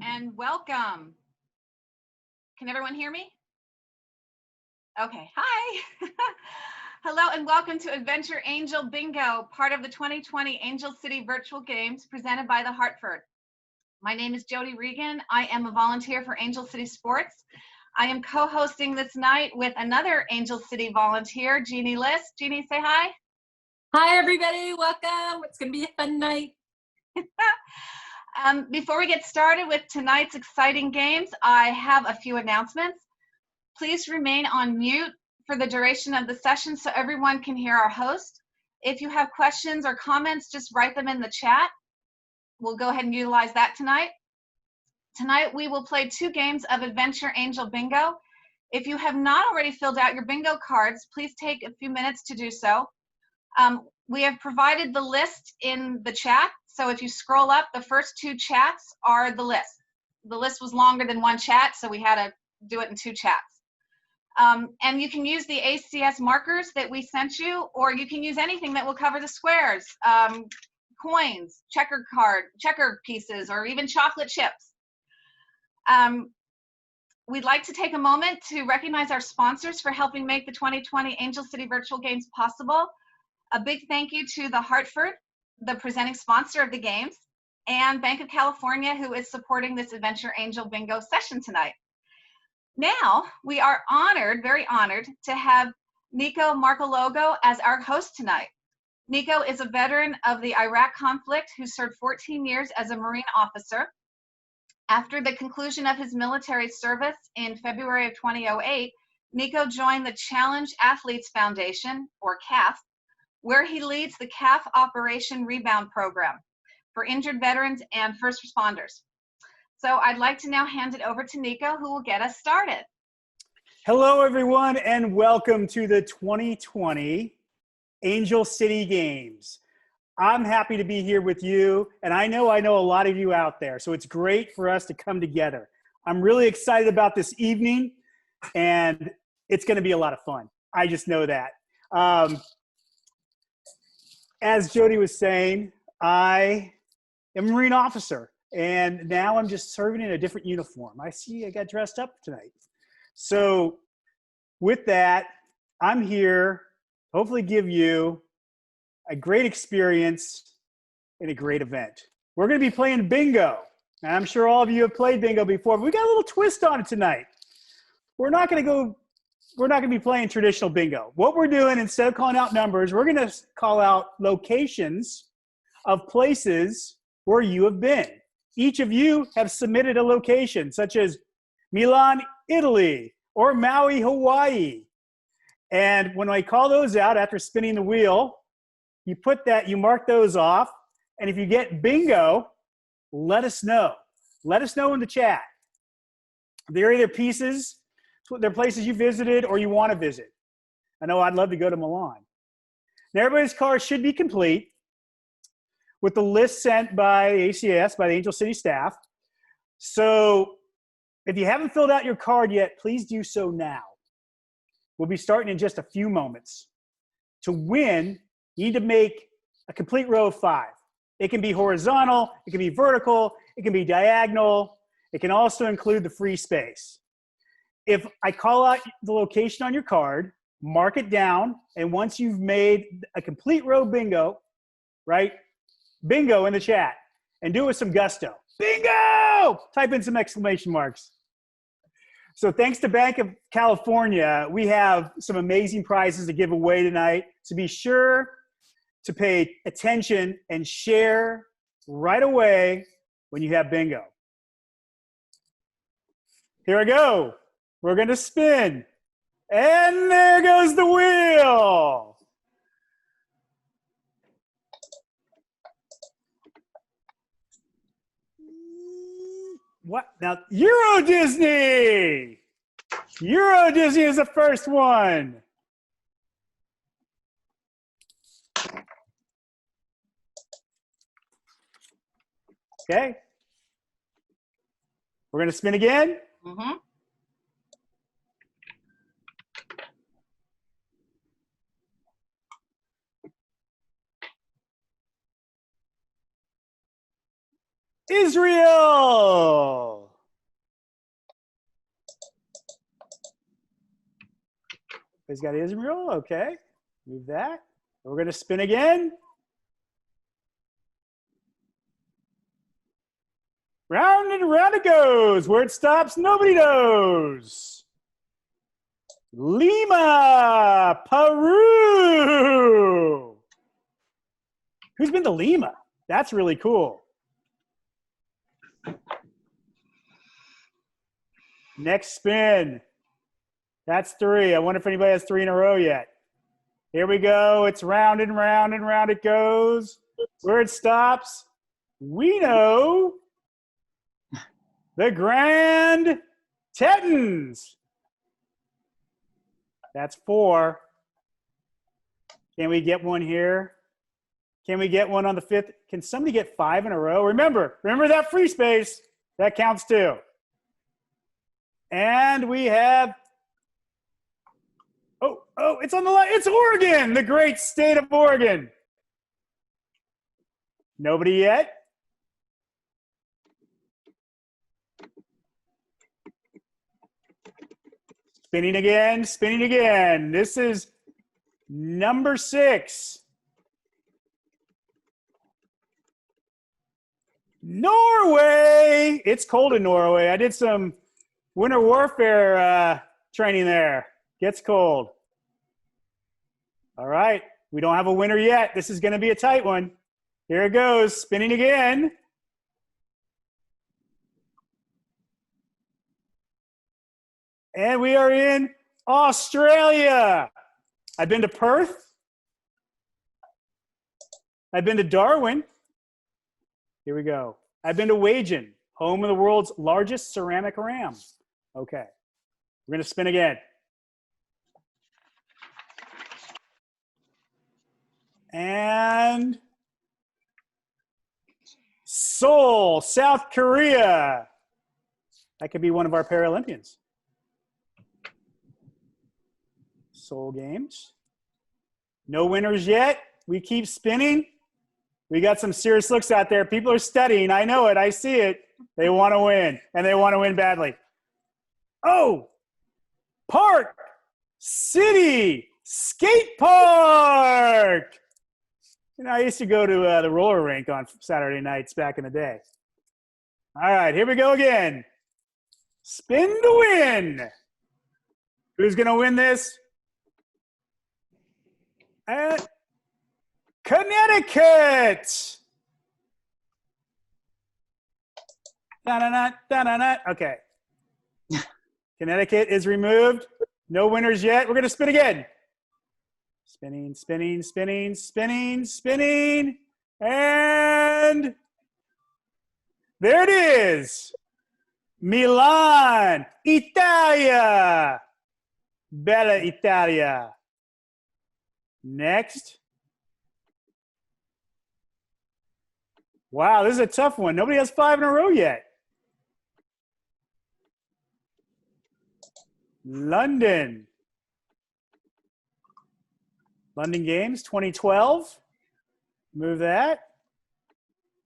and welcome. Can everyone hear me? Okay, hi. Hello and welcome to Adventure Angel Bingo, part of the 2020 Angel City Virtual Games presented by the Hartford. My name is Jody Regan. I am a volunteer for Angel City Sports. I am co-hosting this night with another Angel City volunteer, Jeannie List. Jeannie, say hi. Hi, everybody. Welcome. It's going to be a fun night. Before we get started with tonight's exciting games, I have a few announcements. Please remain on mute for the duration of the session so everyone can hear our host. If you have questions or comments, just write them in the chat. We'll go ahead and utilize that tonight. Tonight, we will play 2 games of Adventure Angel Bingo. If you have not already filled out your bingo cards, please take a few minutes to do so. We have provided the list in the chat. So if you scroll up, the first 2 chats are the list. The list was longer than 1 chat, so we had to do it in 2 chats. And you can use the ACS markers that we sent you, or you can use anything that will cover the squares, coins, checker pieces, or even chocolate chips. We'd like to take a moment to recognize our sponsors for helping make the 2020 Angel City Virtual Games possible. A big thank you to the Hartford, the presenting sponsor of the games, and Bank of California, who is supporting this Adventure Angel Bingo session tonight. Now, we are honored, very honored, to have Nico Marcolongo as our host tonight. Nico is a veteran of the Iraq conflict who served 14 years as a Marine officer. After the conclusion of his military service in February of 2008, Nico joined the Challenge Athletes Foundation, or CAF, where he leads the CAF Operation Rebound program for injured veterans and first responders. So I'd like to now hand it over to Nico, who will get us started. Hello, everyone, and welcome to the 2020 Angel City Games. I'm happy to be here with you, and I know a lot of you out there, so it's great for us to come together. I'm really excited about this evening, and it's going to be a lot of fun. I just know that. As Jody was saying, I am a Marine officer, and now I'm just serving in a different uniform. I got dressed up tonight. So with that, I'm here to hopefully give you a great experience and a great event. We're going to be playing bingo. And I'm sure all of you have played bingo before, but we got a little twist on it tonight. We're not going to be playing traditional bingo. What we're doing, instead of calling out numbers, we're going to call out locations of places where you have been. Each of you have submitted a location, such as Milan, Italy, or Maui, Hawaii. And when I call those out after spinning the wheel, you mark those off. And if you get bingo, let us know. Let us know in the chat. They're either pieces, they're places you visited or you want to visit. I know I'd love to go to Milan. Now, everybody's card should be complete with the list sent by ACS, by the Angel City staff. So if you haven't filled out your card yet, please do so now. We'll be starting in just a few moments. To win, you need to make a complete row of 5. It can be horizontal, it can be vertical, it can be diagonal. It can also include the free space. If I call out the location on your card, mark it down, and once you've made a complete row bingo, right? Bingo in the chat, and do it with some gusto. Bingo! Type in some exclamation marks. So thanks to Bank of California, we have some amazing prizes to give away tonight. So be sure to pay attention and share right away when you have bingo. Here I go. We're going to spin. And there goes the wheel. What? Now, Euro Disney. Euro Disney is the first one. Okay. We're going to spin again. Mm-hmm. Israel. He's got Israel. Okay. Move that. We're going to spin again. Round and round it goes. Where it stops, nobody knows. Lima, Peru. Who's been to Lima? That's really cool. Next spin. That's 3. I wonder if anybody has 3 in a row yet. Here we go. It's round and round and round it goes. Where it stops, we know. The Grand Tetons. That's 4. Can we get one here? Can we get one on the 5th? Can somebody get 5 in a row? Remember that free space. That counts too. And we have, oh, it's on the line. It's Oregon, the great state of Oregon. Nobody yet? Spinning again, spinning again. This is number 6. Norway. It's cold in Norway. I did some winter warfare training there. Gets cold. All right. We don't have a winner yet. This is going to be a tight one. Here it goes. Spinning again. And we are in Australia. I've been to Perth. I've been to Darwin. Here we go. I've been to Wagen, home of the world's largest ceramic ram. Okay. We're going to spin again. And Seoul, South Korea. That could be one of our Paralympians. Seoul Games. No winners yet. We keep spinning. We got some serious looks out there. People are studying. I know it. I see it. They want to win, and they want to win badly. Oh, Park City Skate Park. You know, I used to go to the roller rink on Saturday nights back in the day. All right, here we go again. Spin to win. Who's going to win this? Connecticut. Da-da-da, da-da-da. Okay. Connecticut is removed. No winners yet. We're going to spin again. Spinning, spinning, spinning, spinning, spinning. And there it is. Milan, Italia. Bella Italia. Next. Wow, this is a tough one. Nobody has 5 in a row yet. London. London Games 2012. Move that.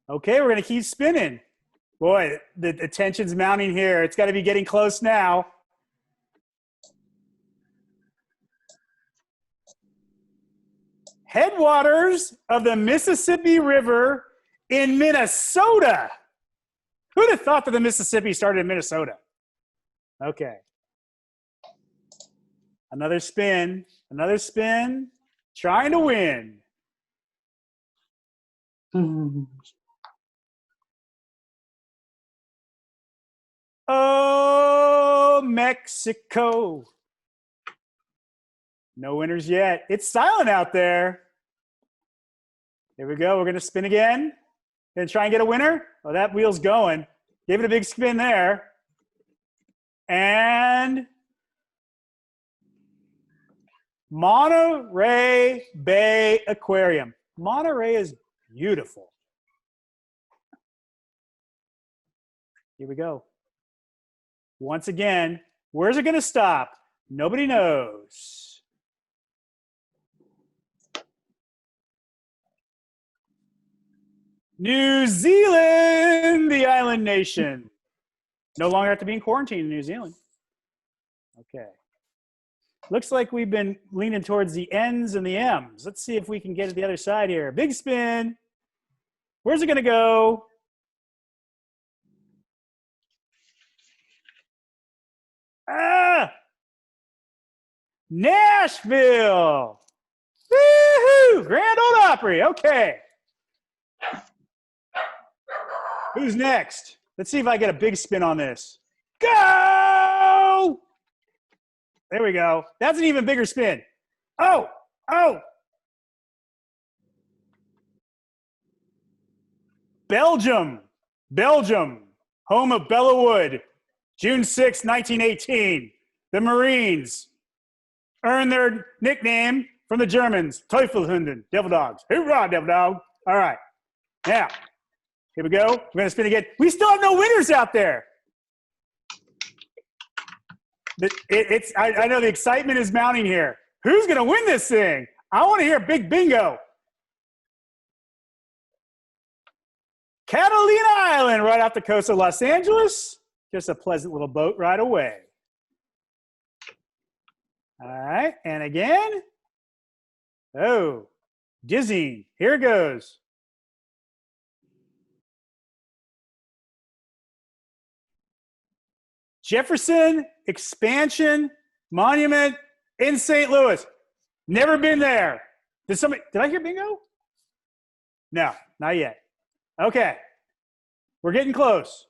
Okay, we're going to keep spinning. Boy, the tension's mounting here. It's got to be getting close now. Headwaters of the Mississippi River in Minnesota. Who'd have thought that the Mississippi started in Minnesota? Okay. Another spin. Another spin. Trying to win. Oh, Mexico. No winners yet. It's silent out there. Here we go. We're going to spin again. Going to try and get a winner. Oh, that wheel's going. Give it a big spin there. And Monterey Bay Aquarium. Monterey is beautiful. Here we go. Once again, where's it going to stop? Nobody knows. New Zealand, the island nation. No longer have to be in quarantine in New Zealand. Okay. Looks like we've been leaning towards the N's and the M's. Let's see if we can get to the other side here. Big spin. Where's it going to go? Ah! Nashville. Woohoo! Grand Ole Opry. Okay. Who's next? Let's see if I get a big spin on this. Go! There we go. That's an even bigger spin. Oh! Belgium, home of Bellawood, June 6, 1918. The Marines earned their nickname from the Germans, Teufelhunden, devil dogs. Hoorah, devil dog. All right. Now, here we go. We're going to spin again. We still have no winners out there. I know the excitement is mounting here. Who's going to win this thing? I want to hear big bingo. Catalina Island, right off the coast of Los Angeles. Just a pleasant little boat ride away. All right, and again. Oh, dizzying. Here it goes. Jefferson Expansion Monument in St. Louis. Never been there. Did I hear bingo? No, not yet. Okay, we're getting close.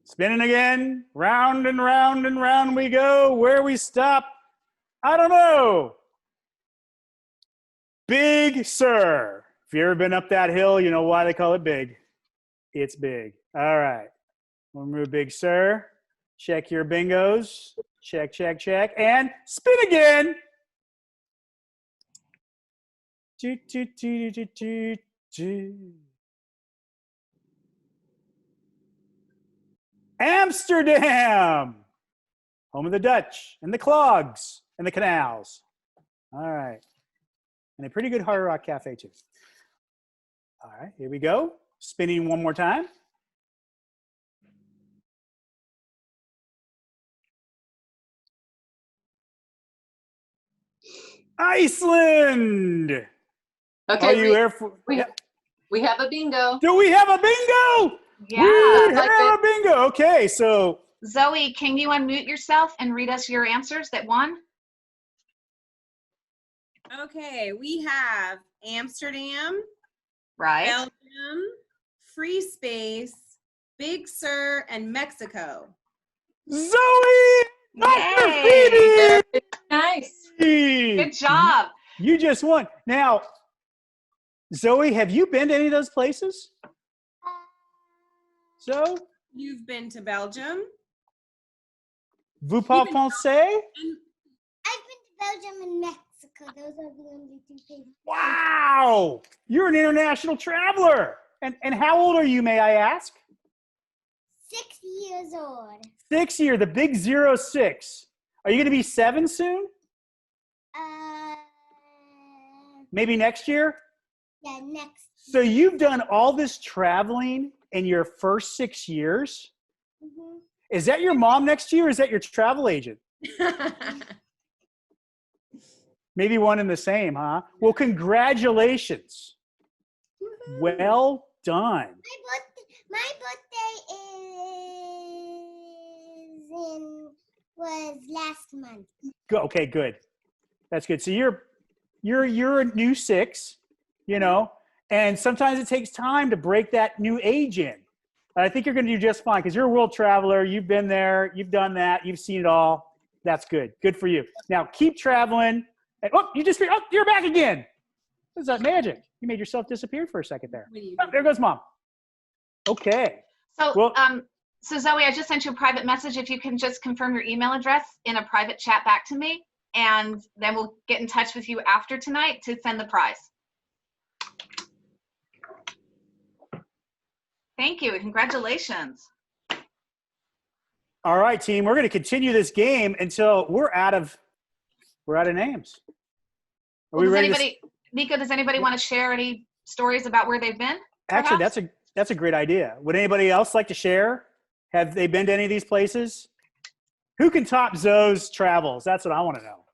Spinning again, round and round and round we go. Where we stop, I don't know. Big Sur. If you've ever been up that hill, you know why they call it big. It's big. All right, we'll move Big Sur. Check your bingos. Check, check, check, and spin again. Amsterdam, home of the Dutch and the clogs and the canals. All right. And a pretty good Hard Rock Cafe, too. All right, here we go. Spinning one more time. Iceland. Okay, Are you here for? We have a bingo. Do we have a bingo? Yeah. We have a bingo. Okay, so. Zoe, can you unmute yourself and read us your answers that won? Okay, we have Amsterdam, Right. Belgium, Free Space, Big Sur, and Mexico. Zoe! Yay! Nice. Good job. You just won. Now, Zoe, have you been to any of those places? So? You've been to Belgium? Vous parlez français? I've been to Belgium and Mexico. Those are the only two places. Wow! You're an international traveler. And how old are you, may I ask? 6 years old. 6 years, the big 06. Are you going to be 7 soon? Maybe next year? Yeah, next. So you've done all this traveling in your first 6 years? Mm-hmm. Is that your mom next to you, or is that your travel agent? Maybe one and the same, huh? Well, congratulations. Well done. My birthday was last month. Okay, good. That's good. So you're a new 6, you know, and sometimes it takes time to break that new age in. I think you're going to do just fine because you're a world traveler. You've been there. You've done that. You've seen it all. That's good. Good for you. Now keep traveling. And, you're back again. What is that magic? You made yourself disappear for a second there. Oh, there goes Mom. Okay. So, Well- so Zoe, I just sent you a private message. If you can just confirm your email address in a private chat back to me, and then we'll get in touch with you after tonight to send the prize. Thank you, and congratulations. All right, team. We're going to continue this game until we're out of names. Are we Does ready? Nico, does anybody want to share any stories about where they've been? Actually, perhaps? that's a great idea. Would anybody else like to share? Have they been to any of these places? Who can top Zoe's travels? That's what I want to know.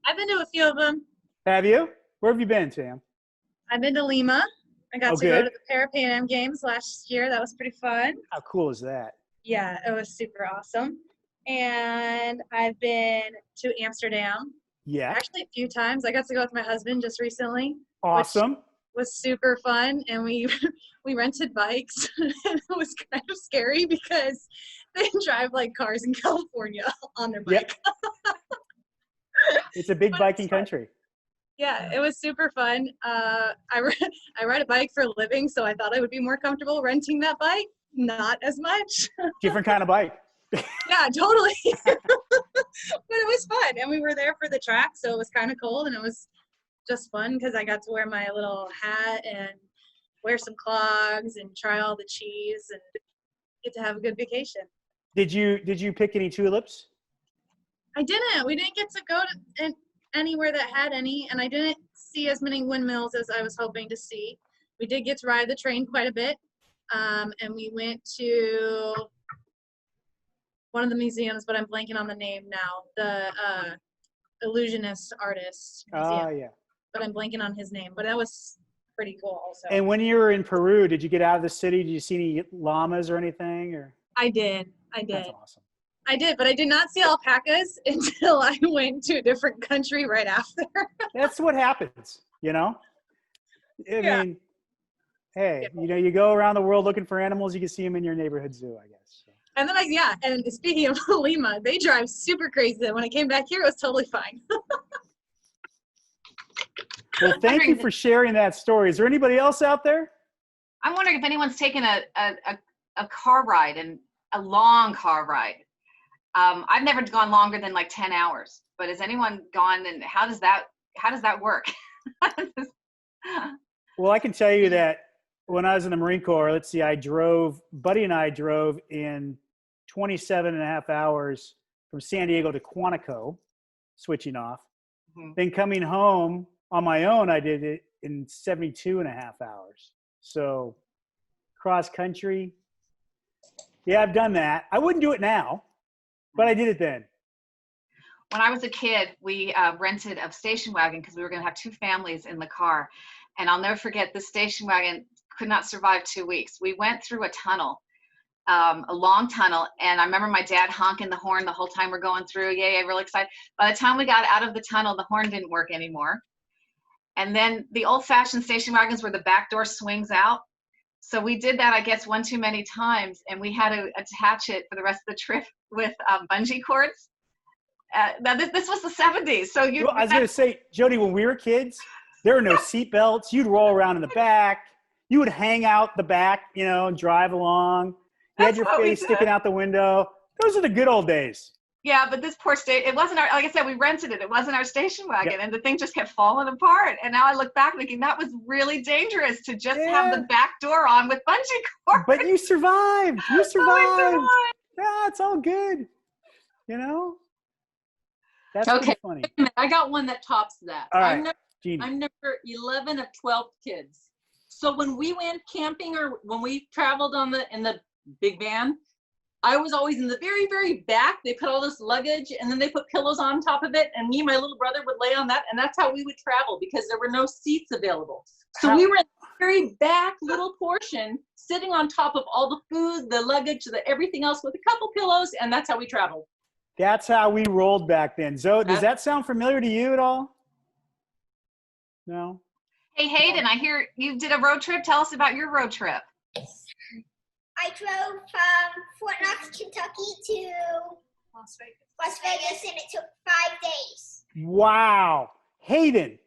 I've been to a few of them. Have you? Where have you been, Sam? I've been to Lima. I got Oh, to go good. to the Para Pan Am Games last year. That was pretty fun. How cool is that? Yeah, it was super awesome. And I've been to Amsterdam Yeah. actually a few times. I got to go with my husband just recently. Awesome. Was super fun, and we rented bikes. It was kind of scary because they drive like cars in California on their bike. Yep. It's a big But biking it's fun. country. Yeah, it was super fun. I ride a bike for a living, so I thought I would be more comfortable renting that bike. Not as much. Different kind of bike. Yeah, totally. But it was fun, and we were there for the track, so it was kind of cold, and it was just fun because I got to wear my little hat and wear some clogs and try all the cheese and get to have a good vacation. Did you pick any tulips? I didn't. We didn't get to go to anywhere that had any, and I didn't see as many windmills as I was hoping to see. We did get to ride the train quite a bit, and we went to one of the museums, but I'm blanking on the name now. The illusionist artist museum, Oh, yeah. but I'm blanking on his name. But that was pretty cool also. And when you were in Peru, did you get out of the city? Did you see any llamas or anything? Or I did. That's awesome. I did, but I did not see alpacas until I went to a different country right after. That's what happens, you know? I Yeah. mean, hey, you know, you go around the world looking for animals, you can see them in your neighborhood zoo, I guess. So. And then and speaking of Lima, they drive super crazy. When I came back here, it was totally fine. Well, thank you for sharing that story. Is there anybody else out there? I'm wondering if anyone's taken a car ride, and a long car ride. I've never gone longer than like 10 hours, but has anyone gone, and how does that work? Well, I can tell you that when I was in the Marine Corps, let's see, Buddy and I drove in 27 and a half hours from San Diego to Quantico, switching off. Mhm. Then coming home on my own, I did it in 72 and a half hours. So cross country. Yeah, I've done that. I wouldn't do it now, but I did it then. When I was a kid, we rented a station wagon because we were going to have two families in the car. And I'll never forget, the station wagon could not survive 2 weeks. We went through a tunnel, a long tunnel. And I remember my dad honking the horn the whole time we're going through. Yeah, really excited. By the time we got out of the tunnel, the horn didn't work anymore. And then the old-fashioned station wagons where the back door swings out. So we did that, I guess, one too many times. And we had to attach it for the rest of the trip with bungee cords. Now this was the 70s. So Well, I was going to say, Jody, when we were kids, there were no seat belts. You'd roll around in the back. You would hang out the back, you know, and drive along. You had your face sticking out the window. Those are the good old days. Yeah, but this poor state, it wasn't our, like I said, we rented it. It wasn't our station wagon. Yep. And the thing just kept falling apart. And now I look back thinking that was really dangerous to just have the back door on with bungee cords. But you survived. You survived. Oh, we survived. Yeah, it's all good. You know? That's Okay. pretty funny. I got one that tops that. All right, Jeannie. I'm number 11 of 12 kids. So when we went camping or when we traveled in the big van, I was always in the very, very back. They put all this luggage and then they put pillows on top of it. And me and my little brother would lay on that. And that's how we would travel because there were no seats available. So we were in the very back little portion, sitting on top of all the food, the luggage, everything else with a couple pillows. And that's how we traveled. That's how we rolled back then. Zoe, does that sound familiar to you at all? No? Hey, Hayden, I hear you did a road trip. Tell us about your road trip. I drove from Fort Knox, Kentucky to Las Vegas, and it took 5 days. Wow. Hayden,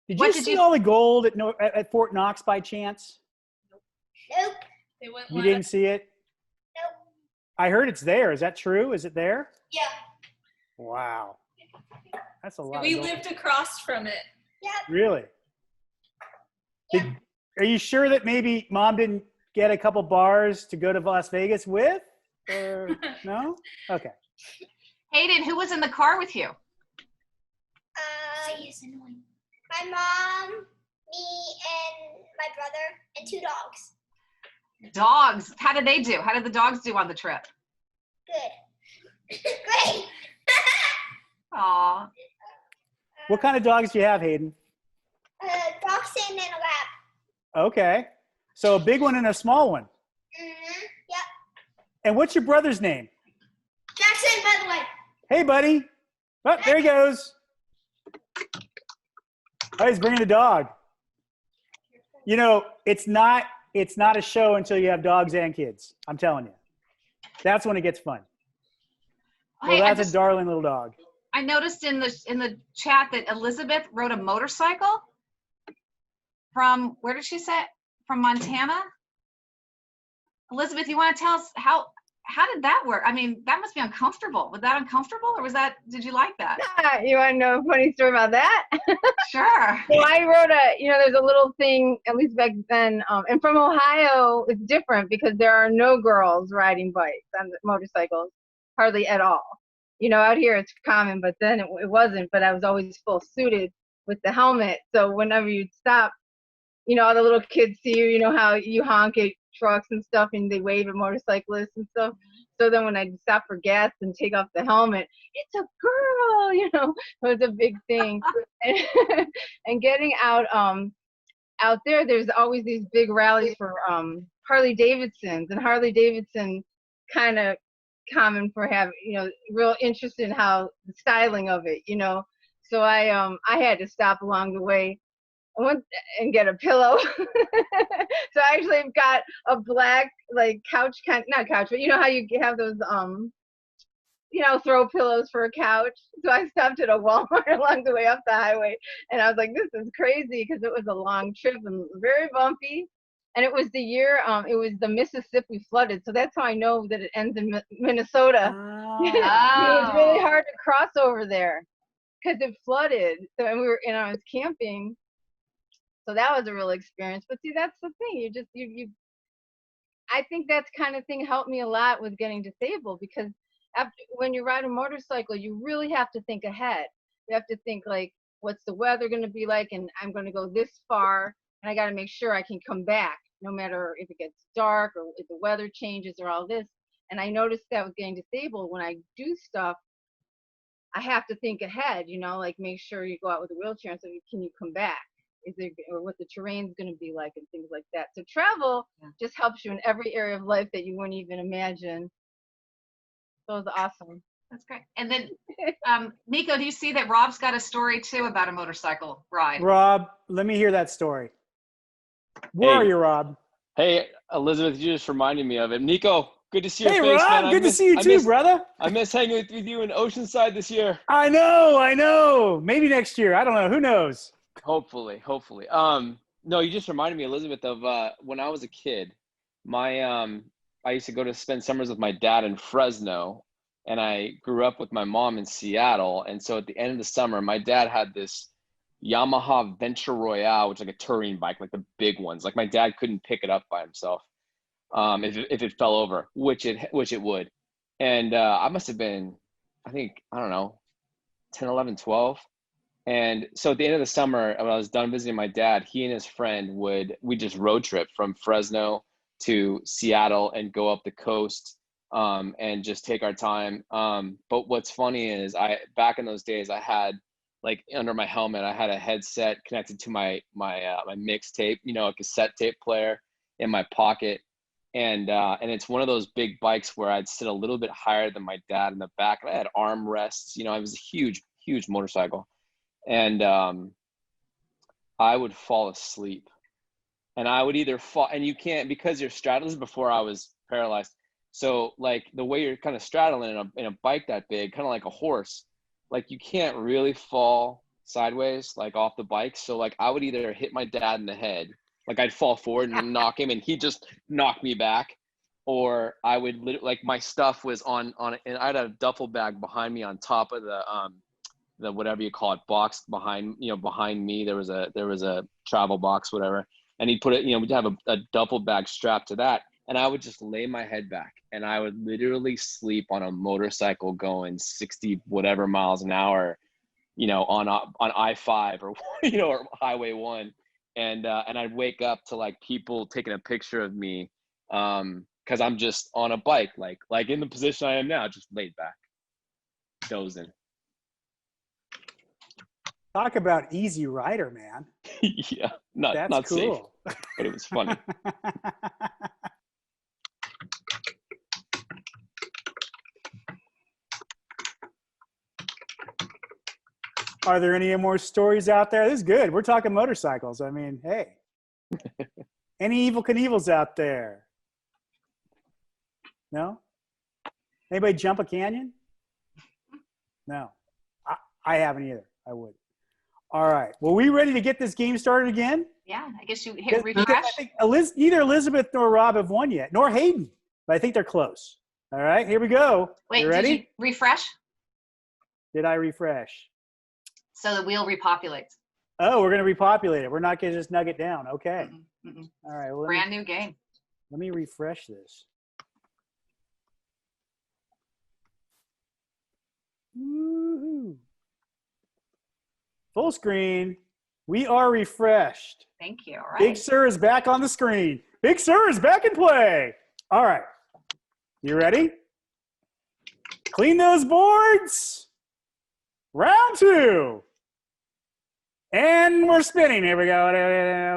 did you see all the gold at Fort Knox by chance? Nope. You didn't see it? Nope. I heard it's there. Is that true? Is it there? Yeah. Wow. That's a lot. We lived across from it. Yep. Really? Yep. Are you sure that maybe Mom didn't get a couple bars to go to Las Vegas with? Or no? Okay. Hayden, who was in the car with you? Yes, annoying. My mom, me, and my brother, and 2 dogs. Dogs. How did they do? How did the dogs do on the trip? Good. Great. Aw. What kind of dogs do you have, Hayden? Dachshund and a lab. Okay. So a big one and a small one. Yep. And what's your brother's name? Jackson, by the way. Hey, buddy. Oh, there he goes. Oh, he's bringing the dog. You know, it's not a show until you have dogs and kids. I'm telling you. That's when it gets fun. Well, Hey, that's a darling little dog. I noticed in the chat that Elizabeth rode a motorcycle from, where did she say? From Montana? Elizabeth, you want to tell us how did that work? I mean, that must be uncomfortable. Was that uncomfortable, or did you like that? You want to know a funny story about that? Sure. So I wrote there's a little thing, at least back then, and from Ohio, it's different because there are no girls riding bikes on motorcycles, hardly at all. Out here it's common, but then it wasn't, but I was always full suited with the helmet. So whenever you'd stop, all the little kids see you, how you honk at trucks and stuff and they wave at motorcyclists and stuff. So then when I'd stop for gas and take off the helmet, it's a girl, it was a big thing. And getting out there's always these big rallies for Harley Davidsons, and Harley Davidson kind of common for having, real interest in how the styling of it, So I had to stop along the way. I went and get a pillow. So I actually got a black, like, couch, not couch, but how you have those, throw pillows for a couch. So I stopped at a Walmart along the way up the highway, and I was like, this is crazy, because it was a long trip and very bumpy. And it was the year, it was the Mississippi flooded. So that's how I know that it ends in Minnesota. Oh. It was really hard to cross over there because it flooded. So, and I was camping. So that was a real experience. But see, that's the thing. I think that's kind of thing helped me a lot with getting disabled, because when you ride a motorcycle, you really have to think ahead. You have to think, like, what's the weather going to be like? And I'm going to go this far, and I got to make sure I can come back, no matter if it gets dark or if the weather changes or all this. And I noticed that with getting disabled, when I do stuff, I have to think ahead, like make sure you go out with a wheelchair and say, can you come back? Or what the terrain's going to be like and things like that. So travel just helps you in every area of life that you wouldn't even imagine. So it was awesome. That's great. And then, Nico, do you see that Rob's got a story too about a motorcycle ride? Rob, let me hear that story. Where are you, Rob? Hey, Elizabeth, you just reminded me of it. Nico, good to see your hey, face, Rob, man. good to see you too, brother. I miss hanging with you in Oceanside this year. I know. Maybe next year. I don't know. Who knows? Hopefully. No, you just reminded me, Elizabeth, of when I was a kid. I used to go to spend summers with my dad in Fresno, and I grew up with my mom in Seattle. And so at the end of the summer, my dad had this Yamaha Venture Royale, which is like a touring bike, like the big ones. Like my dad couldn't pick it up by himself if it fell over, which it would. And I must have been, I don't know, 10, 11, 12. And so at the end of the summer, when I was done visiting my dad, he and his friend we just road trip from Fresno to Seattle and go up the coast and just take our time. But what's funny is back in those days, I had, like, under my helmet, I had a headset connected to my mixtape, a cassette tape player in my pocket. And it's one of those big bikes where I'd sit a little bit higher than my dad in the back. And I had arm rests, it was a huge, huge motorcycle. And I would fall asleep, and I would either fall, and you can't, because you're straddling. This is before I was paralyzed. So, like, the way you're kind of straddling in a bike that big, kind of like a horse, like, you can't really fall sideways, like, off the bike. So, like, I would either hit my dad in the head, like, I'd fall forward and knock him, and he'd just knock me back, or I would like, my stuff was on, and I had a duffel bag behind me on top of the whatever you call it, box behind me. There was a travel box, whatever. And he'd put it, we'd have a duffel bag strapped to that. And I would just lay my head back, and I would literally sleep on a motorcycle going 60 whatever miles an hour, on I-5 or, or Highway 1. And I'd wake up to, like, people taking a picture of me because I'm just on a bike, like in the position I am now, just laid back, dozing. Talk about easy rider, man. Yeah, not cool. safe, but it was funny. Are there any more stories out there? This is good. We're talking motorcycles. I mean, hey. Any Evel Knievels out there? No? Anybody jump a canyon? No. I haven't either. I would. All right. Well, we ready to get this game started again? Yeah, I guess you hit refresh. I think neither Elizabeth nor Rob have won yet, nor Hayden, but I think they're close. All right, here we go. Wait, you ready? Did you refresh? Did I refresh? So the wheel repopulates. Oh, we're going to repopulate it. We're not going to just nug it down. Okay. Mm-mm. All right. Well, Brand new game. Let me refresh this. Woo-hoo. Full screen. We are refreshed. Thank you. All right. Big Sur is back on the screen. Big Sur is back in play. All right. You ready? Clean those boards. Round 2. And we're spinning. Here we go.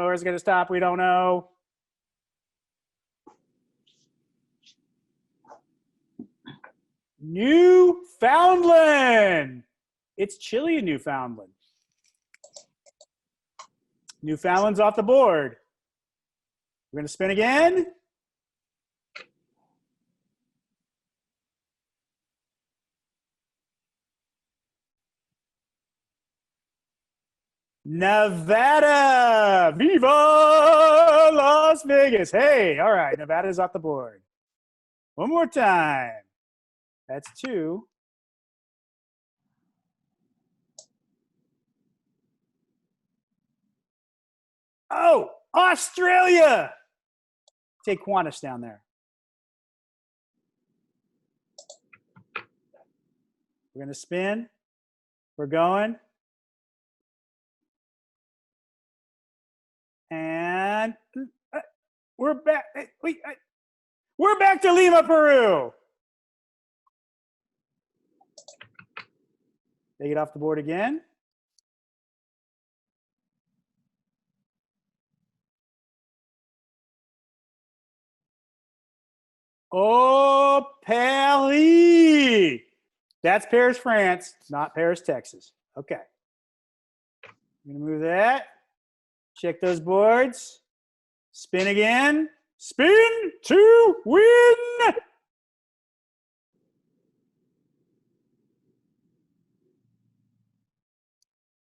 Where's it going to stop? We don't know. Newfoundland. It's chilly in Newfoundland. Newfoundland's off the board. We're going to spin again. Nevada. Viva Las Vegas. Hey, all right. Nevada's off the board. One more time. That's 2. Oh, Australia. Take Qantas down there. We're going to spin. We're going. And we're back. We're back to Lima, Peru. Take it off the board again. Oh, Paris. That's Paris, France, not Paris, Texas. Okay. I'm going to move that. Check those boards. Spin again. Spin to win.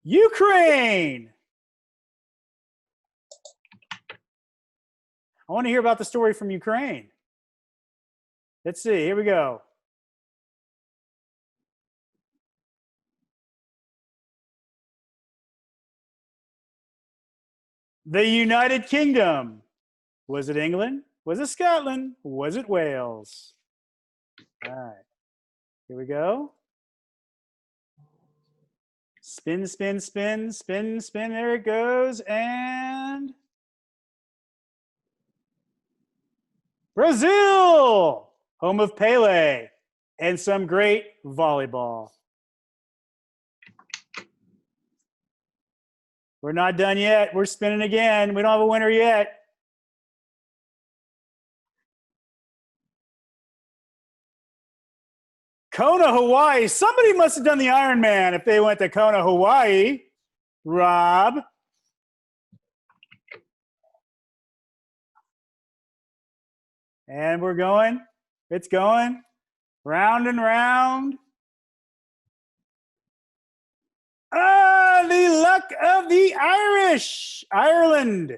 Ukraine. I want to hear about the story from Ukraine. Let's see. Here we go. The United Kingdom. Was it England? Was it Scotland? Was it Wales? All right. Here we go. Spin, spin, spin, spin, spin. There it goes. And Brazil, home of Pele and some great volleyball. We're not done yet. We're spinning again. We don't have a winner yet. Kona, Hawaii. Somebody must have done the Ironman if they went to Kona, Hawaii. Rob. And we're going. It's going. Round and round. Ah, the luck of the Irish. Ireland.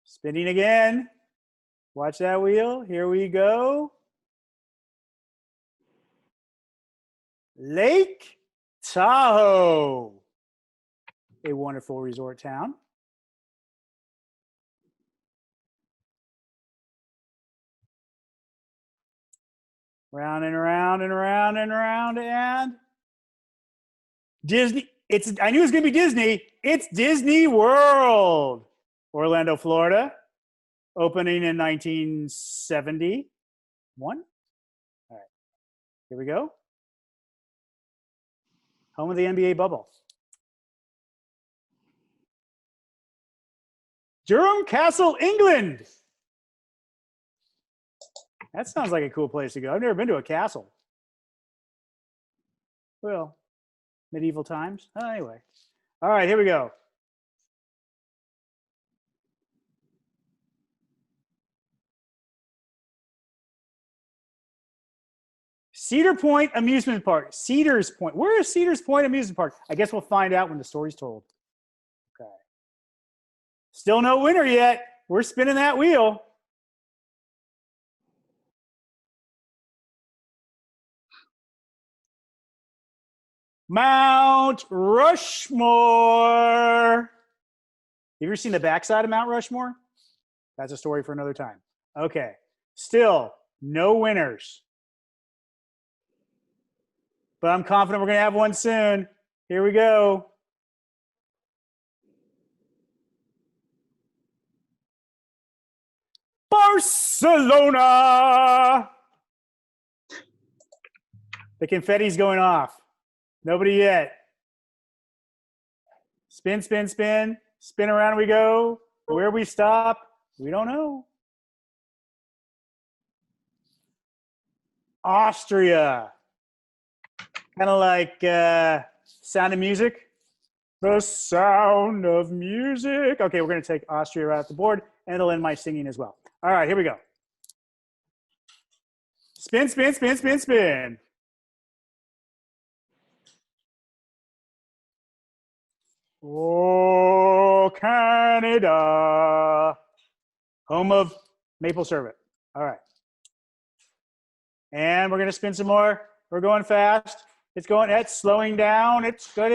Spinning again. Watch that wheel. Here we go. Lake Tahoe. A wonderful resort town. Round and around and around and around and Disney. I knew it was going to be Disney. It's Disney World. Orlando, Florida. Opening in 1971. All right. Here we go. Home of the NBA bubble. Durham Castle, England. That sounds like a cool place to go. I've never been to a castle. Well, medieval times. Oh, anyway. All right, here we go. Cedar Point Amusement Park. Cedars Point. Where is Cedars Point Amusement Park? I guess we'll find out when the story's told. Okay. Still no winner yet. We're spinning that wheel. Mount Rushmore. Have you ever seen the backside of Mount Rushmore? That's a story for another time. Okay. Still no winners. But I'm confident we're going to have one soon. Here we go. Barcelona. The confetti's going off. Nobody yet. Spin, spin, spin. Spin around we go. Where we stop, we don't know. Austria. Kind of like Sound of Music. The Sound of Music. Okay, we're going to take Austria right off the board, and it'll end my singing as well. All right, here we go. Spin, spin, spin, spin, spin. Oh, Canada. Home of maple syrup. All right. And we're going to spin some more. We're going fast. It's going, it's slowing down. It's good.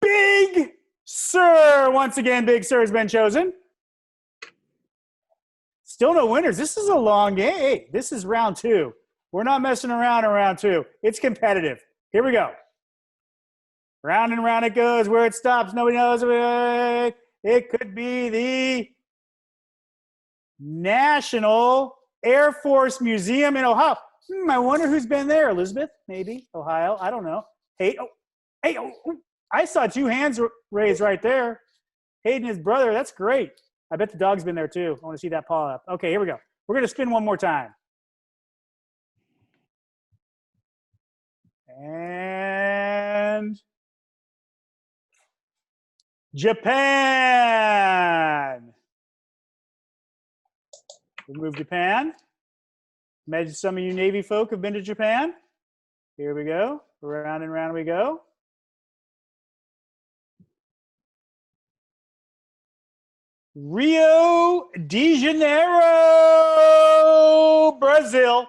Big Sur. Once again, Big Sur has been chosen. Still no winners. This is a long game. Hey, this is round two. We're not messing around in round two. It's competitive. Here we go. Round and round it goes. Where it stops, nobody knows. It could be the National Air Force Museum in Ohio. I wonder who's been there. Elizabeth, maybe. Ohio. I don't know. Hey, I saw two hands raised right there. Hayden, his brother. That's great. I bet the dog's been there too. I want to see that paw up. Okay, here we go. We're going to spin one more time. And Japan. We'll move Japan. Imagine some of you Navy folk have been to Japan. Here we go. Round and round we go. Rio de Janeiro, Brazil.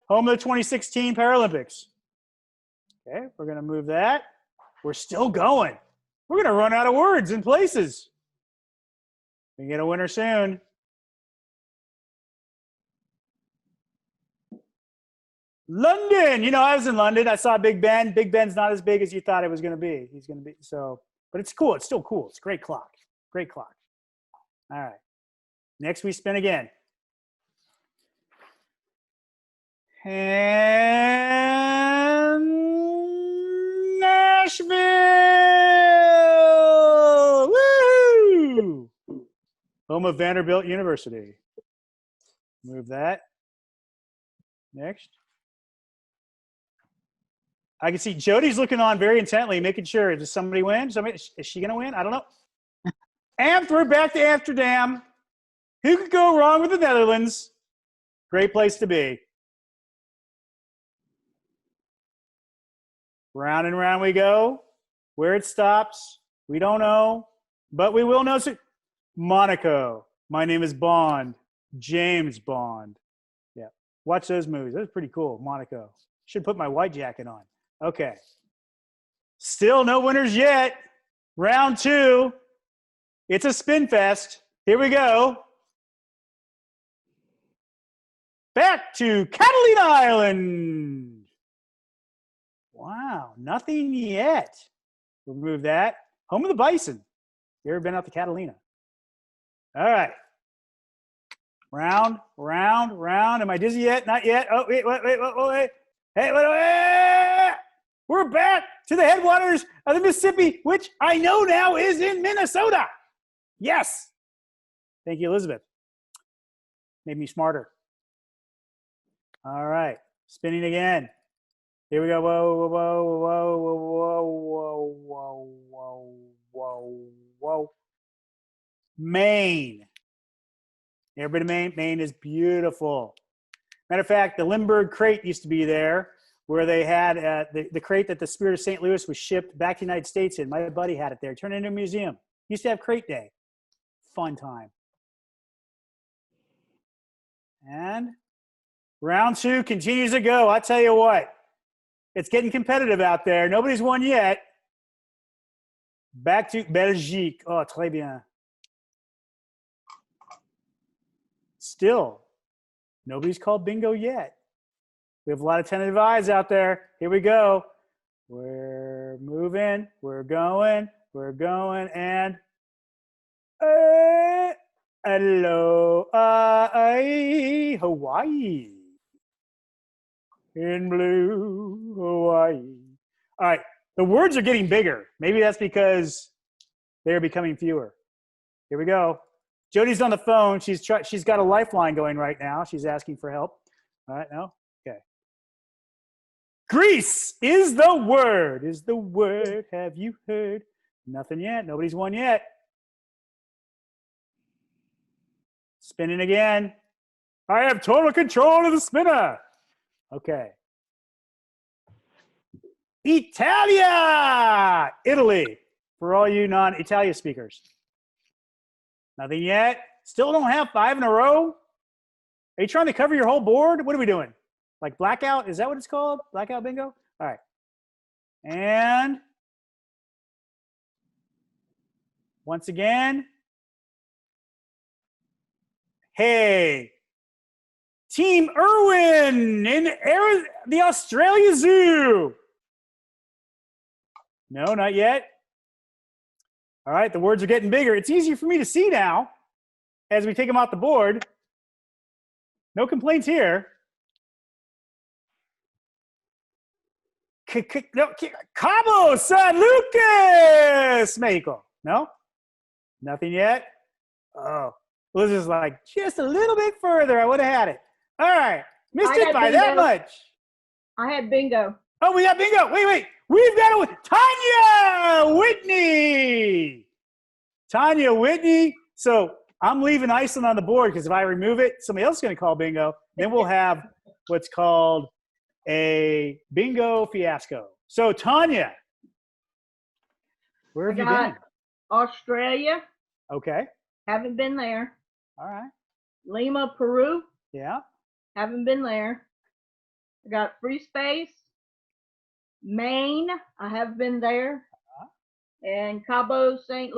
Home of the 2016 Paralympics. Okay, we're going to move that. We're still going. We're going to run out of words and places. We can get a winner soon. London. You know, I was in London. I saw Big Ben. Big Ben's not as big as you thought it was going to be. He's going to be so, but it's cool. It's still cool. It's a great clock. Great clock. All right. Next, we spin again. And Nashville. Woo! Home of Vanderbilt University. Move that. Next. I can see Jody's looking on very intently, making sure. Does somebody win? Is she going to win? I don't know. We're back to Amsterdam. Who could go wrong with the Netherlands? Great place to be. Round and round we go. Where it stops, we don't know. But we will know. Monaco. My name is Bond. James Bond. Yeah. Watch those movies. That was pretty cool. Monaco. Should put my white jacket on. Okay. Still no winners yet. Round two. It's a spin fest. Here we go. Back to Catalina Island. Wow, nothing yet. Remove that. Home of the Bison. You ever been out to Catalina? All right. Round, round, round. Am I dizzy yet? Not yet. Oh, wait. Hey, wait. We're back to the headwaters of the Mississippi, which I know now is in Minnesota. Yes. Thank you, Elizabeth. Made me smarter. All right. Spinning again. Here we go. Whoa. Maine. Everybody, Maine is beautiful. Matter of fact, the Lindbergh crate used to be there, where they had the crate that the Spirit of St. Louis was shipped back to the United States in. My buddy had it there. Turned it into a museum. Used to have crate day. Fun time. And round 2 continues to go. I tell you what, it's getting competitive out there. Nobody's won yet. Back to Belgique. Oh, très bien. Still, nobody's called bingo yet. We have a lot of tentative eyes out there. Here we go. We're moving. We're going, and hello, Hawaii. In blue, Hawaii. All right, the words are getting bigger. Maybe that's because they're becoming fewer. Here we go. Jody's on the phone. She's got a lifeline going right now. She's asking for help. All right, no? Okay. Greece is the word. Is the word. Have you heard? Nothing yet. Nobody's won yet. Spinning again. I have total control of the spinner. Okay. Italia. Italy. For all you non-Italia speakers. Nothing yet. Still don't have 5 in a row. Are you trying to cover your whole board? What are we doing? Like blackout? Is that what it's called? Blackout bingo? All right. And once again. Hey. Team Irwin in the Australia Zoo. No, not yet. All right, the words are getting bigger. It's easier for me to see now as we take them off the board. No complaints here. Cabo San Lucas, Mexico. No? Nothing yet? Oh, Liz is like, just a little bit further. I would have had it. All right, missed it by that much. I had bingo. Oh, we got bingo. Wait. We've got it with Tanya Whitney. Tanya Whitney. So I'm leaving Iceland on the board because if I remove it, somebody else is going to call bingo. Then we'll have what's called a bingo fiasco. So Tanya, where have you been? Australia. Okay. Haven't been there. All right. Lima, Peru. Yeah. Haven't been there. I got free space. Maine, I have been there, and Cabo St.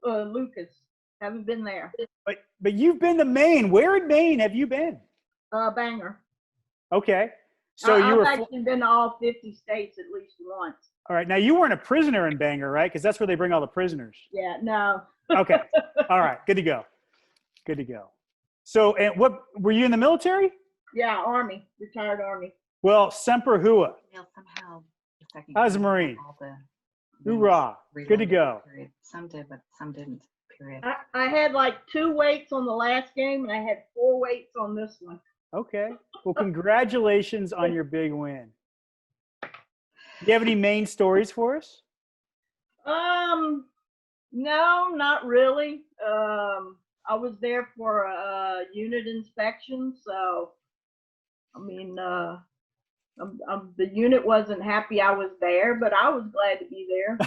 Lucas, haven't been there. But you've been to Maine. Where in Maine have you been? Bangor. Okay, so I've actually been to all 50 states at least once. All right, now you weren't a prisoner in Bangor, right? Because that's where they bring all the prisoners. Yeah, no. Okay, all right, good to go. So, and what were you in the military? Yeah, Army, retired Army. Well, Semper Hua. Somehow. As a Marine. Hoorah. Good to go. Period. Some did, but some didn't. Period. I had like 2 weights on the last game, and I had 4 weights on this one. Okay. Well, congratulations on your big win. Do you have any main stories for us? No, not really. I was there for a unit inspection, so I mean, the unit wasn't happy I was there, but I was glad to be there.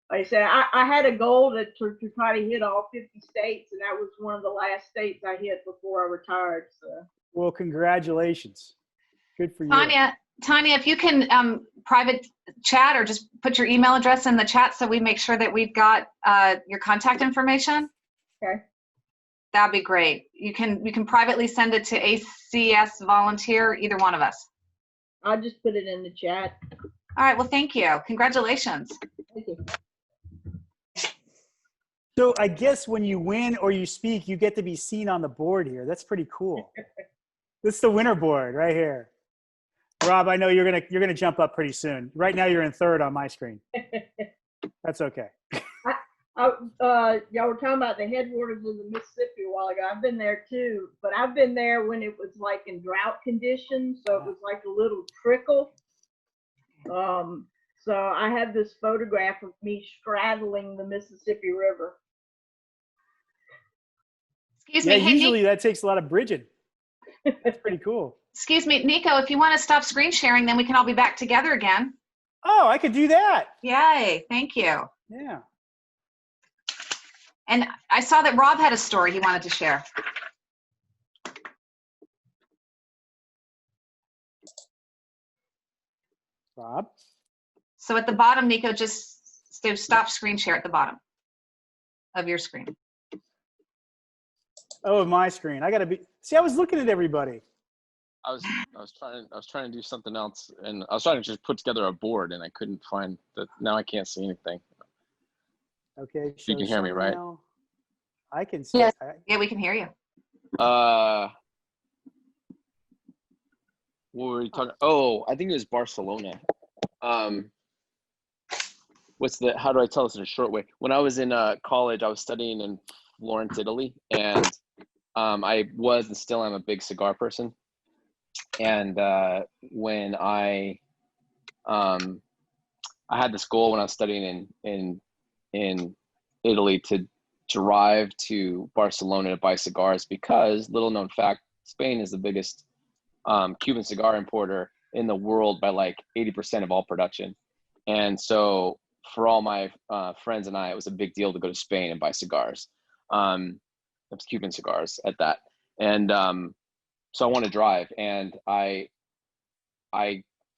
Like I said, I had a goal to try to hit all 50 states, and that was one of the last states I hit before I retired. So. Well, congratulations. Good for you. Tanya, if you can private chat or just put your email address in the chat so we make sure that we've got your contact information. Okay. That'd be great. You can privately send it to ACS volunteer, either one of us. I'll just put it in the chat. All right, well, thank you. Congratulations. Thank you. So I guess when you win or you speak, you get to be seen on the board here. That's pretty cool. This is the winner board right here. Rob, I know you're gonna jump up pretty soon. Right now you're in third on my screen. That's okay. Y'all were talking about the headwaters of the Mississippi a while ago. I've been there too, but I've been there when it was like in drought conditions, so it was like a little trickle. So I have this photograph of me straddling the Mississippi River. Excuse Yeah, me. Hey, usually that takes a lot of bridging. That's pretty cool. Excuse me, Nico, if you want to stop screen sharing, then we can all be back together again. Oh, I could do that. Yay, thank you. Yeah. And I saw that Rob had a story he wanted to share. Rob? So at the bottom, Nico, just stop screen share at the bottom of your screen. Oh, my screen. I gotta be. See, I was looking at everybody. I was trying to do something else, and I was trying to just put together a board, and I couldn't find that. Now I can't see anything. Okay. You can hear me, right? Now. I can see. Yes. Yeah, we can hear you. What were we talking? Oh, I think it was Barcelona. How do I tell this in a short way? When I was in college, I was studying in Florence, Italy, and I was and still am a big cigar person. And when I had this goal when I was studying in Italy to drive to Barcelona to buy cigars, because, little known fact, Spain is the biggest Cuban cigar importer in the world by like 80% of all production. And so for all my friends and I, it was a big deal to go to Spain and buy cigars. It was Cuban cigars at that. And so I wanted to drive, and I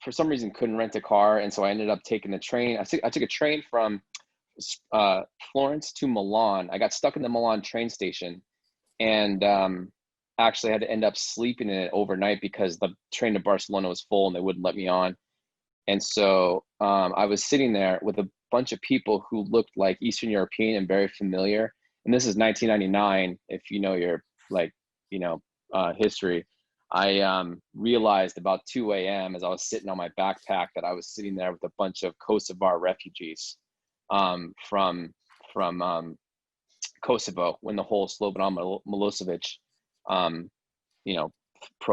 for some reason couldn't rent a car, and so I ended up taking the train. I took a train from Florence to Milan. I got stuck in the Milan train station, and actually had to end up sleeping in it overnight because the train to Barcelona was full and they wouldn't let me on. And so I was sitting there with a bunch of people who looked like Eastern European and very familiar. And this is 1999, if you know your history. I realized about 2 a.m. as I was sitting on my backpack that I was sitting there with a bunch of Kosovar refugees from Kosovo, when the whole Slobodan Milosevic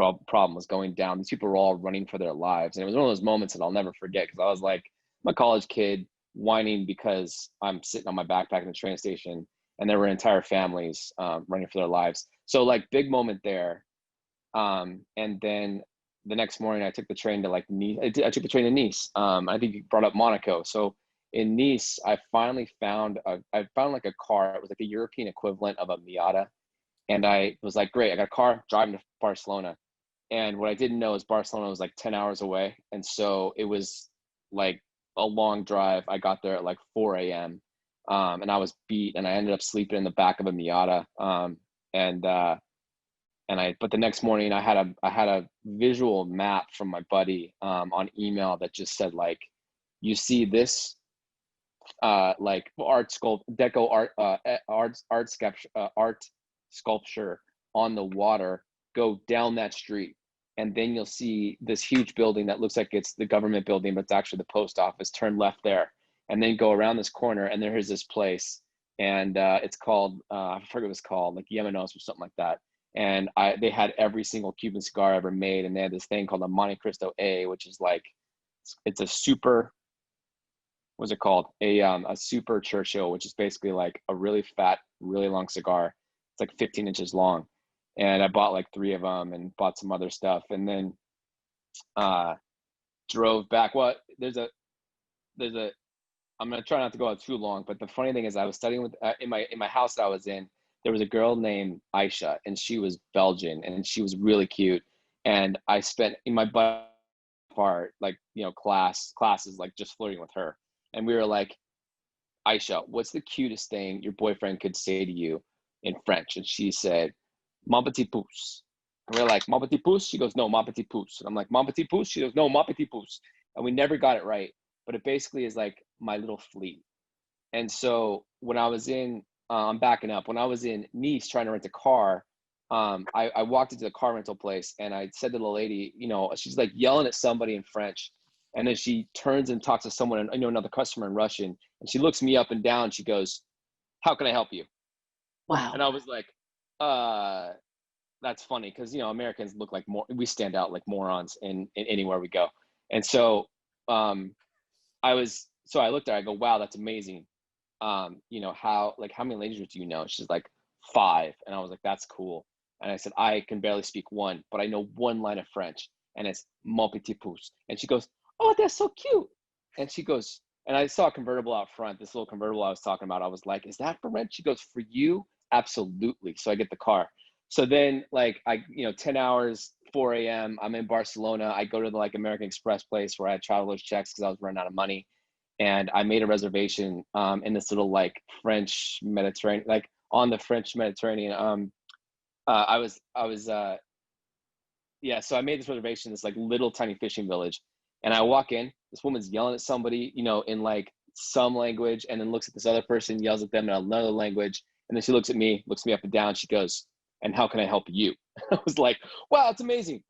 problem was going down. These people were all running for their lives, and it was one of those moments that I'll never forget, because I was like, I'm a college kid whining because I'm sitting on my backpack in the train station, and there were entire families running for their lives. So like, big moment there. And then the next morning I took the train to Nice. I took the train to Nice. I think you brought up Monaco. So in Nice, I finally found a car. It was like a European equivalent of a Miata. And I was like, great, I got a car, driving to Barcelona. And what I didn't know is Barcelona was like 10 hours away. And so it was like a long drive. I got there at like 4 a.m. And I was beat, and I ended up sleeping in the back of a Miata. But the next morning I had a visual map from my buddy on email that just said, like, you see this like art sculpture on the water, go down that street, and then you'll see this huge building that looks like it's the government building, but it's actually the post office. Turn left there, and then go around this corner, and there is this place, and it's called I forget what it was called, like Yemenos or something like that. And they had every single Cuban cigar ever made, and they had this thing called a Monte Cristo A, which is like, it's a super, what's it called? A super Churchill, which is basically like a really fat, really long cigar. It's like 15 inches long. And I bought like 3 of them and bought some other stuff, and then drove back. Well, I'm gonna try not to go out too long, but the funny thing is, I was studying with in my house that I was in. There was a girl named Aisha, and she was Belgian, and she was really cute. And I spent in my butt part, like, classes, like just flirting with her. And we were like, Aisha, what's the cutest thing your boyfriend could say to you in French? And she said, Mon petit pouce. And we're like, mon petit pouce? She goes, no, mon petit pouce. And I'm like, mon petit pouce? She goes, no, mon petit pouce. And we never got it right. But it basically is like my little fleet. And so when I was in, I'm backing up. When I was in Nice trying to rent a car, I walked into the car rental place and I said to the lady, you know, she's like yelling at somebody in French. And then she turns and talks to someone, you know, another customer in Russian. And she looks me up and down. She goes, how can I help you? Wow. And I was like, that's funny. Cause you know, Americans look like we stand out like morons in anywhere we go. And so, I looked at her, I go, wow, that's amazing. You know, how many languages do you know? She's like 5. And I was like, that's cool. And I said, I can barely speak one, but I know one line of French and it's mon petit pouce. And she goes, oh, that's so cute. And she goes, and I saw a convertible out front, this little convertible I was talking about. I was like, is that for rent? She goes, for you? Absolutely. So I get the car. So then like 10 hours, 4 a.m. I'm in Barcelona. I go to the like American Express place where I had traveler's checks because I was running out of money. And I made a reservation in this little like French Mediterranean, like on the French Mediterranean. So I made this reservation in this like little tiny fishing village. And I walk in, this woman's yelling at somebody, you know, in like some language, and then looks at this other person, yells at them in another language. And then she looks at me, looks me up and down. She goes, and how can I help you? I was like, wow, it's amazing.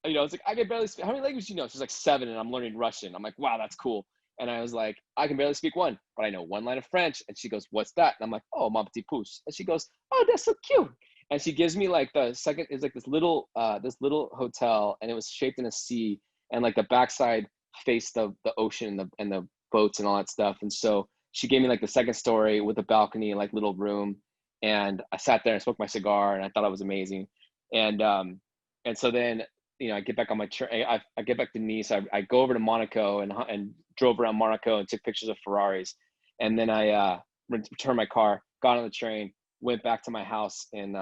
You know, it's like, I can barely speak. How many languages do you know? She's like 7 and I'm learning Russian. I'm like, wow, that's cool. And I was like, I can barely speak one, but I know one line of French. And she goes, what's that? And I'm like, oh, mon petit pouce. And she goes, oh, that's so cute. And she gives me like the second, it's like this little hotel, and it was shaped in a C, and like the backside faced the ocean and the boats and all that stuff. And so she gave me like the second story with a balcony and like little room. And I sat there and smoked my cigar, and I thought it was amazing. And so then, you know, I get back on my train. I get back to Nice. I go over to Monaco and drove around Monaco and took pictures of Ferraris. And then I returned my car, got on the train, went back to my house in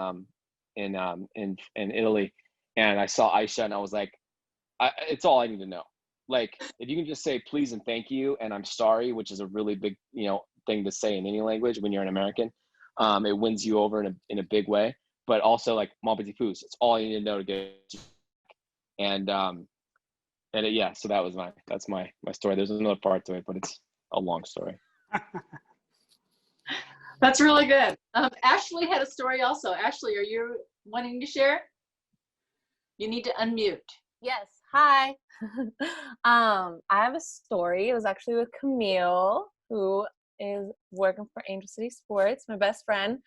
Italy, and I saw Aisha, and I was like, it's all I need to know. Like, if you can just say please and thank you and I'm sorry, which is a really big, you know, thing to say in any language when you're an American, it wins you over in a big way. But also like mon petit pouce, it's all you need to know to get. So that's my story. There's another part to it, but it's a long story. That's really good. Ashley had a story also. Ashley, are you wanting to share? You need to unmute. Yes. Hi. I have a story. It was actually with Camille, who is working for Angel City Sports, my best friend.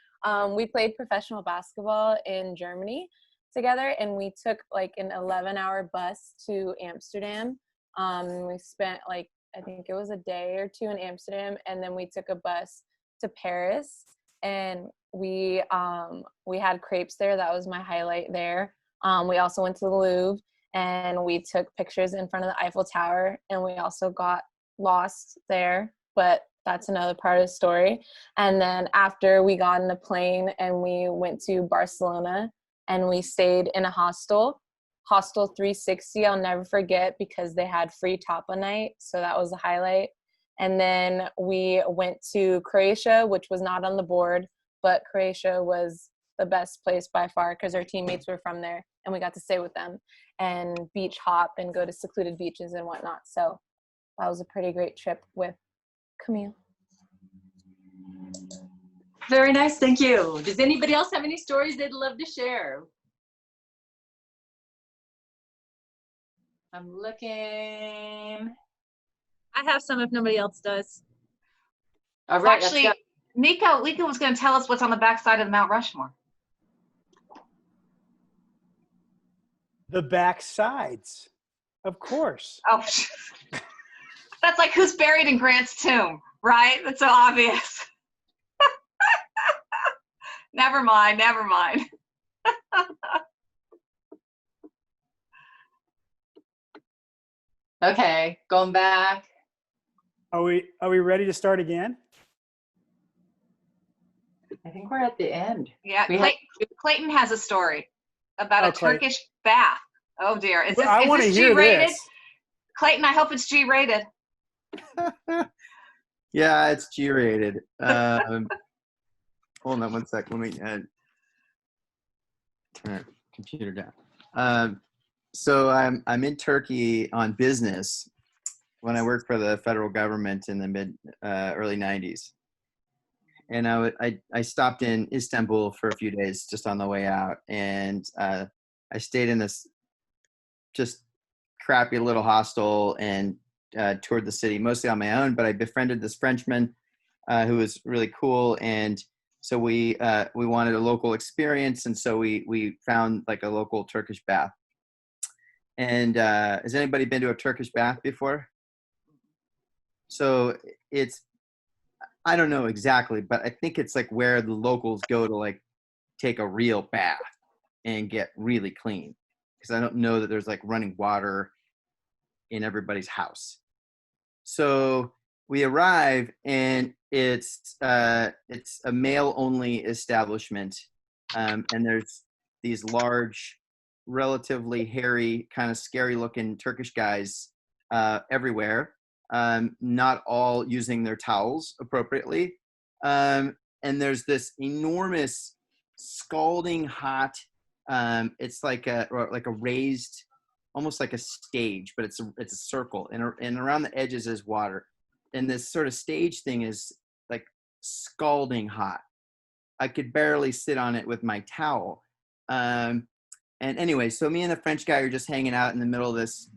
We played professional basketball in Germany together, and we took like an 11-hour bus to Amsterdam. We spent like, I think it was a day or 2 in Amsterdam, and then we took a bus to Paris, and we had crepes there. That was my highlight there. We also went to the Louvre, and we took pictures in front of the Eiffel Tower, and we also got lost there, but that's another part of the story. And then after, we got in a plane and we went to Barcelona, and we stayed in a hostel 360. I'll never forget, because they had free tapa night, so that was a highlight. And then we went to Croatia, which was not on the board, but Croatia was the best place by far because our teammates were from there, and we got to stay with them and beach hop and go to secluded beaches and whatnot. So that was a pretty great trip with Camille. Very nice, thank you. Does anybody else have any stories they'd love to share? I'm looking. I have some if nobody else does. All right. Actually, Nico was going to tell us what's on the backside of Mount Rushmore. The back sides, of course. Oh, that's like who's buried in Grant's tomb, right? That's so obvious. Never mind. Okay, going back. Are we ready to start again? I think we're at the end. Yeah, Clayton has a story about a Clayton. Turkish bath. Oh dear, is I want to this hear G-rated? this. Clayton, I hope it's G-rated. Yeah, it's G-rated. Hold on one sec. Let me turn computer down. So I'm in Turkey on business when I worked for the federal government in the early 90s. And I stopped in Istanbul for a few days just on the way out. And I stayed in this just crappy little hostel and toured the city mostly on my own, but I befriended this Frenchman who was really cool. And so we wanted a local experience. And so we found like a local Turkish bath. And has anybody been to a Turkish bath before? So I don't know exactly, but I think it's like where the locals go to like take a real bath and get really clean. Because I don't know that there's like running water in everybody's house. So we arrive and it's a male only establishment. And there's these large, relatively hairy, kind of scary looking Turkish guys everywhere. Not all using their towels appropriately. And there's this enormous scalding hot, it's like a raised, almost like a stage, but it's a circle, and around the edges is water. And this sort of stage thing is like scalding hot. I could barely sit on it with my towel. And anyway, so me and the French guy are just hanging out in the middle of this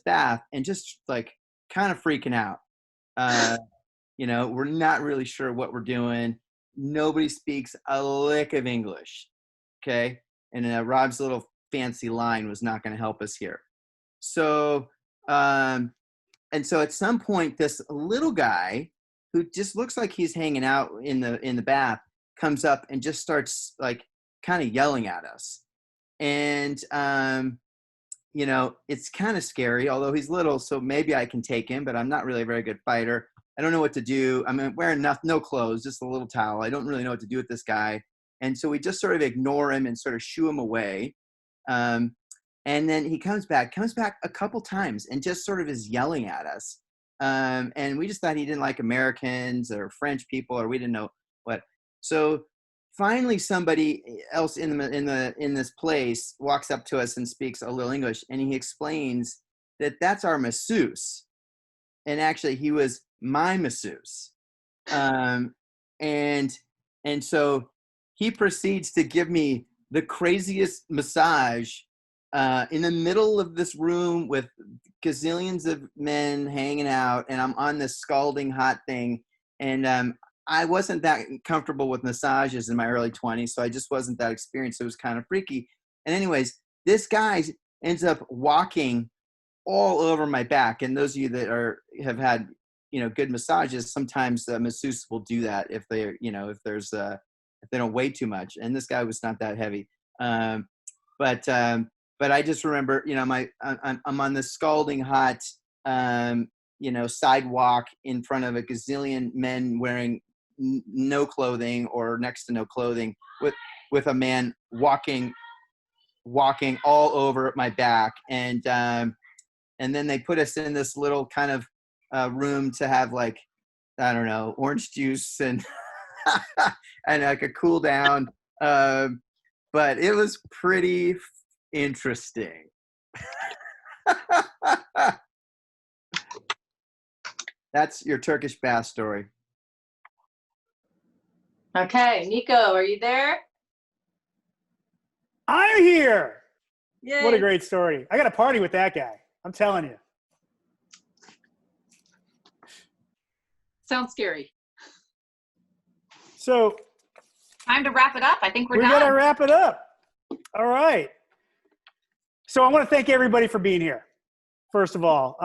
bath and just like kind of freaking out. We're not really sure what we're doing. Nobody speaks a lick of English. Okay. And Rob's little fancy line was not going to help us here. So, and so at some point, this little guy who just looks like he's hanging out in the bath comes up and just starts like kind of yelling at us. And, it's kind of scary, although he's little, so maybe I can take him, but I'm not really a very good fighter. I don't know what to do. I'm wearing no clothes, just a little towel. I don't really know what to do with this guy. And so we just sort of ignore him and sort of shoo him away. And then he comes back a couple times and just sort of is yelling at us. And we just thought he didn't like Americans or French people, or we didn't know what. So finally somebody else in this place walks up to us and speaks a little English, and he explains that that's our masseuse. And actually he was my masseuse. And so he proceeds to give me the craziest massage in the middle of this room with gazillions of men hanging out, and I'm on this scalding hot thing. And I wasn't that comfortable with massages in my early 20s, so I just wasn't that experienced. It was kind of freaky. And anyways, this guy ends up walking all over my back. And those of you that have had, good massages, sometimes the masseuse will do that if they, if they don't weigh too much. And this guy was not that heavy. But I just remember, I'm on this scalding hot, sidewalk in front of a gazillion men wearing no clothing or next to no clothing, with a man walking all over my back. And then they put us in this little kind of room to have like, I don't know, orange juice and and like a cool down. But it was pretty interesting. That's your Turkish bath story. Okay, Nico, are you there? I'm here. Yay. What a great story. I got a party with that guy. I'm telling you. Sounds scary. So Time to wrap it up. I think we're we done. got to wrap it up. All right. So I want to thank everybody for being here. First of all,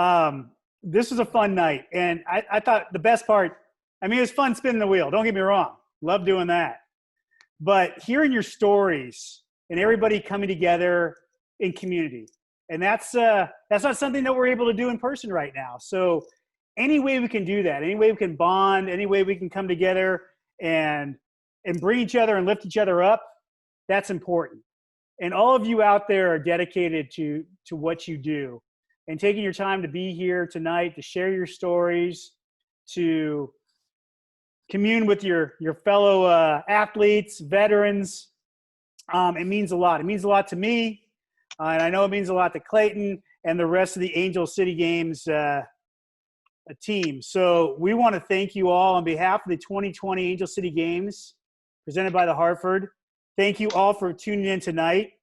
this was a fun night. And I thought the best part, it was fun spinning the wheel. Don't get me wrong. Love doing that. But hearing your stories and everybody coming together in community. And that's not something that we're able to do in person right now. So any way we can do that, any way we can bond, any way we can come together and bring each other and lift each other up, that's important. And all of you out there are dedicated to what you do and taking your time to be here tonight, to share your stories, to commune with your fellow athletes, veterans, It means a lot. It means a lot to me, and I know it means a lot to Clayton and the rest of the Angel City Games team. So we want to thank you all on behalf of the 2020 Angel City Games presented by the Hartford. Thank you all for tuning in tonight.